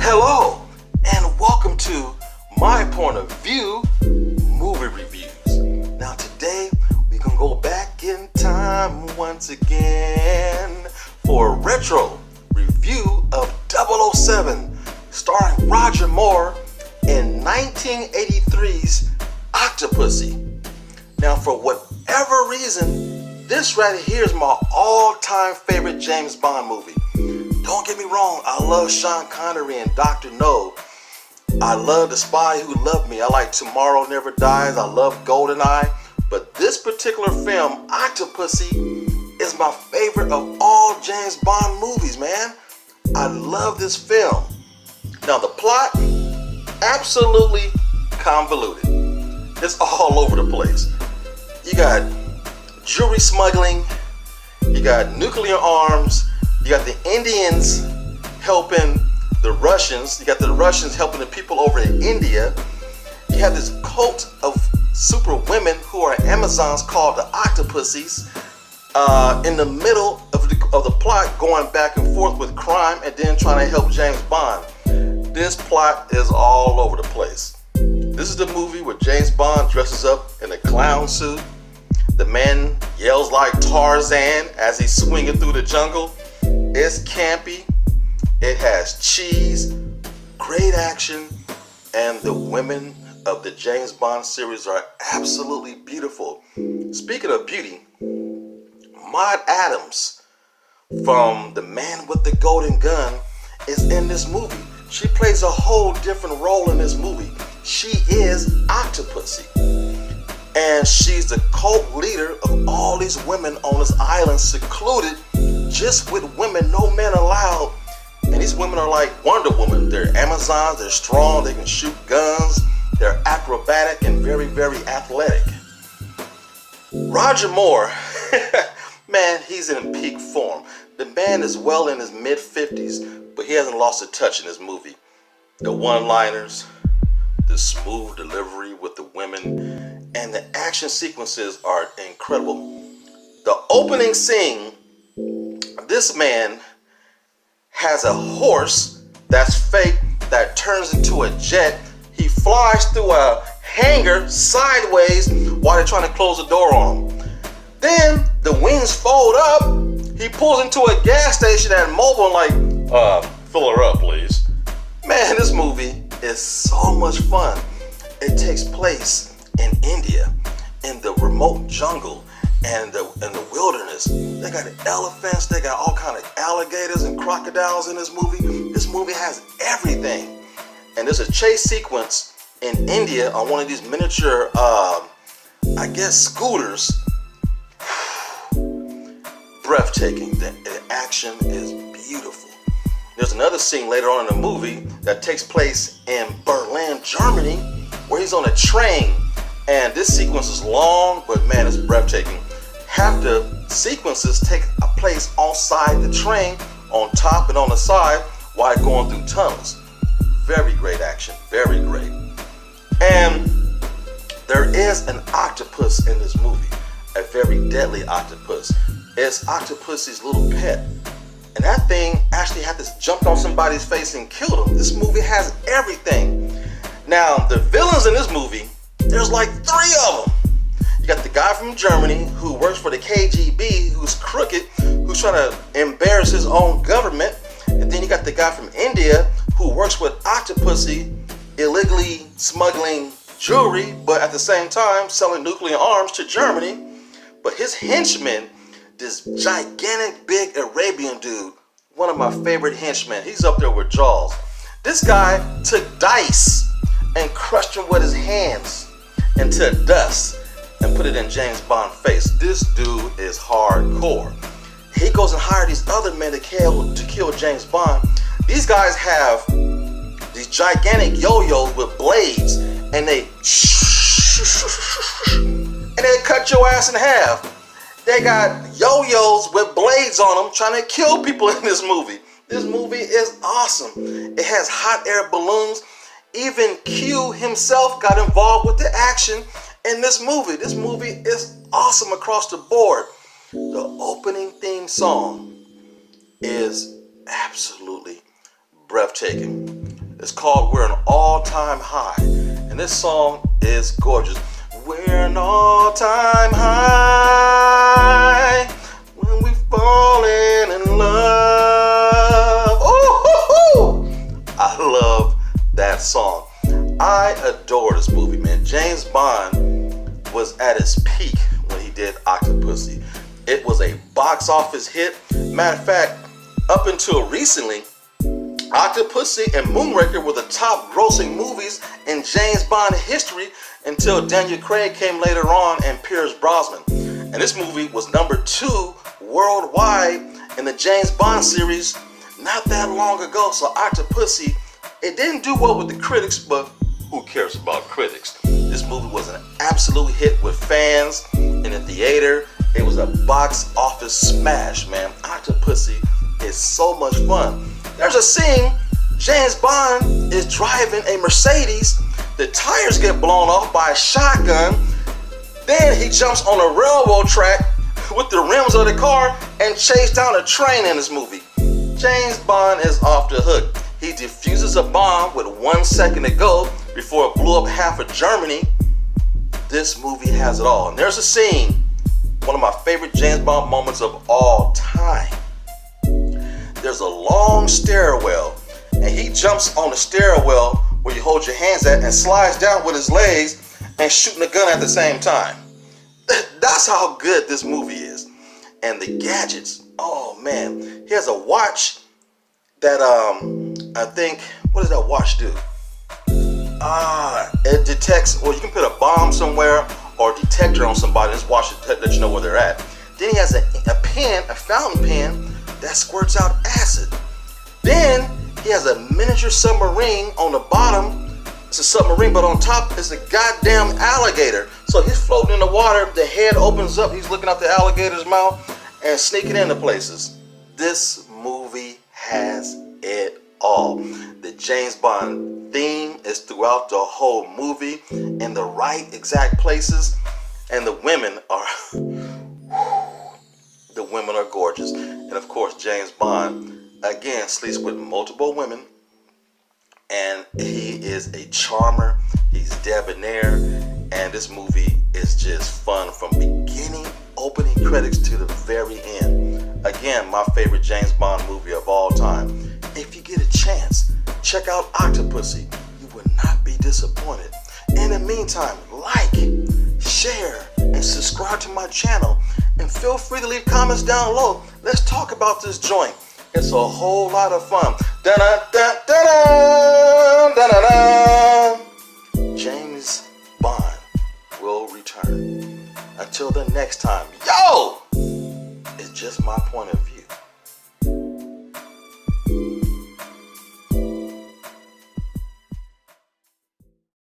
Hello, and welcome to My Point of View Movie Reviews. Now today, we can go back in time once again for a retro review of 007, starring Roger Moore in 1983's Octopussy. Now for whatever reason, this right here is my all-time favorite James Bond movie. Don't get me wrong, I love Sean Connery and Dr. No. I love The Spy Who Loved Me. I like Tomorrow Never Dies. I love GoldenEye. But this particular film, Octopussy, is my favorite of all James Bond movies, man. I love this film. Now the plot, absolutely convoluted. It's all over the place. You got jewelry smuggling, you got nuclear arms, you got the Indians helping the Russians, you got the Russians helping the people over in India. You have this cult of super women who are Amazons called the Octopussies in the middle of the plot, going back and forth with crime and then trying to help James Bond. This plot is all over the place. This is the movie where James Bond dresses up in a clown suit. The man yells like Tarzan as he's swinging through the jungle. It's campy, it has cheese, great action, and the women of the James Bond series are absolutely beautiful. Speaking of beauty, Maud Adams from The Man with the Golden Gun is in this movie. She plays a whole different role in this movie. She is Octopussy. And she's the cult leader of all these women on this island, secluded, just with women, no men allowed. And these women are like Wonder Woman. They're Amazons, they're strong, they can shoot guns, they're acrobatic and very, very athletic. Roger Moore, man, he's in peak form. The man is well in his mid-50s, but he hasn't lost a touch in this movie. The one-liners, the smooth delivery with the women, and the action sequences are incredible. The opening scene, this man has a horse that's fake that turns into a jet. He flies through a hangar sideways while they're trying to close the door on him. Then the wings fold up. He pulls into a gas station at Mobile and fill her up, please. Man, this movie is so much fun. It takes place in India, in the remote jungle and the wilderness. They got elephants, they got all kind of alligators and crocodiles in this movie. This movie has everything. And there's a chase sequence in India on one of these miniature, scooters. Breathtaking. The action is beautiful. There's another scene later on in the movie that takes place in Berlin, Germany, where he's on a train. And this sequence is long, but man, it's breathtaking. Half the sequences take a place on side the train, on top and on the side, while going through tunnels. Very great action, very great. And there is an octopus in this movie, a very deadly octopus. It's Octopussy's little pet. And that thing actually had to jump on somebody's face and kill them. This movie has everything. Now, the villains in this movie, there's like 3 of them. You got the guy from Germany who works for the KGB, who's crooked, who's trying to embarrass his own government. And then you got the guy from India who works with Octopussy, illegally smuggling jewelry, but at the same time selling nuclear arms to Germany. But his henchman, this gigantic big Arabian dude, one of my favorite henchmen, he's up there with Jaws. This guy took dice and crushed him with his hands into dust and put it in James Bond's face. This dude is hardcore. He goes and hires these other men to kill James Bond. These guys have these gigantic yo-yos with blades, and they cut your ass in half. They got yo-yos with blades on them trying to kill people in this movie. This movie is awesome. It has hot air balloons. Even Q himself got involved with the action in this movie. This movie is awesome across the board. The opening theme song is absolutely breathtaking. It's called We're an All-Time High. And this song is gorgeous. We're an all-time high when we falling in love. Oh, I love that song. I adore this movie, man. James Bond was at his peak when he did Octopussy. It was a box office hit. Matter of fact, up until recently, Octopussy and Moonraker were the top grossing movies in James Bond history until Daniel Craig came later on and Pierce Brosnan. And this movie was number 2 worldwide in the James Bond series not that long ago. So Octopussy, it didn't do well with the critics, but who cares about critics? This movie was an absolute hit with fans in the theater. It was a box office smash, man. Octopussy is so much fun. There's a scene, James Bond is driving a Mercedes. The tires get blown off by a shotgun. Then he jumps on a railroad track with the rims of the car and chases down a train in this movie. James Bond is off the hook. He defuses a bomb with 1 second to go before it blew up half of Germany. This movie has it all. And there's a scene, one of my favorite James Bond moments of all time. There's a long stairwell, and he jumps on the stairwell where you hold your hands at and slides down with his legs and shooting a gun at the same time. That's how good this movie is. And the gadgets, oh man. He has a watch that I think, what does that watch do? It detects, well, you can put a bomb somewhere or a detector on somebody. This watch to let you know where they're at. Then he has a pen, a fountain pen that squirts out acid. Then he has a miniature submarine on the bottom. It's a submarine, but on top is a goddamn alligator. So he's floating in the water. The head opens up. He's looking out the alligator's mouth and sneaking into places. This movie has it all. The James Bond theme is throughout the whole movie in the right exact places, and the women are gorgeous. And of course, James Bond again sleeps with multiple women, and he is a charmer. He's debonair, and this movie is just fun from beginning, opening credits to the very end. Again, my favorite James Bond movie of all time. If you get a chance, check out Octopussy. You will not be disappointed. In the meantime, like, share, and subscribe to my channel. And feel free to leave comments down below. Let's talk about this joint. It's a whole lot of fun. James Bond will return. Until the next time, yo! It's just my point of view.